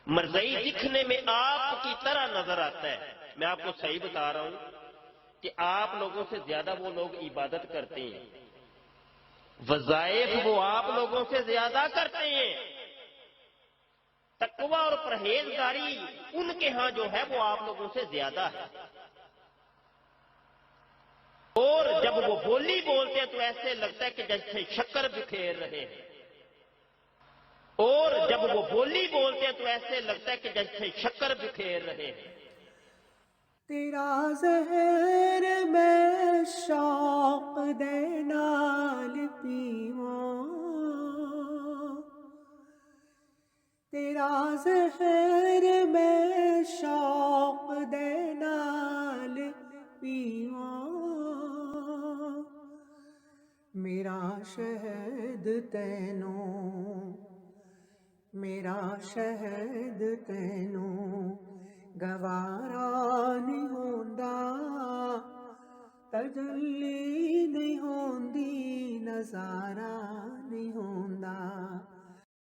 مرزائی دکھنے میں آپ کی طرح نظر آتا ہے. میں آپ کو صحیح بتا رہا ہوں کہ آپ لوگوں سے زیادہ وہ لوگ عبادت کرتے ہیں، وظائف وہ آپ لوگوں سے زیادہ کرتے ہیں، تقوی اور پرہیزگاری ان کے ہاں جو ہے وہ آپ لوگوں سے زیادہ ہے. اور جب وہ بولی بولتے ہیں تو ایسے لگتا ہے کہ جیسے شکر بکھیر رہے ہیں، اور جب وہ بولی بولتے ہیں تو ایسے لگتا ہے کہ جیسے شکر بکھیر رہے ہیں. تیرا زہر میں شوق دے نال پیواں، تیرا زہر میں شوق دے نال پیواں، میرا شہد تینوں، میرا شہد تینوں گوارا نہیں ہوندا، تجلی نہیں ہوندی، نظارہ نہیں ہوندا.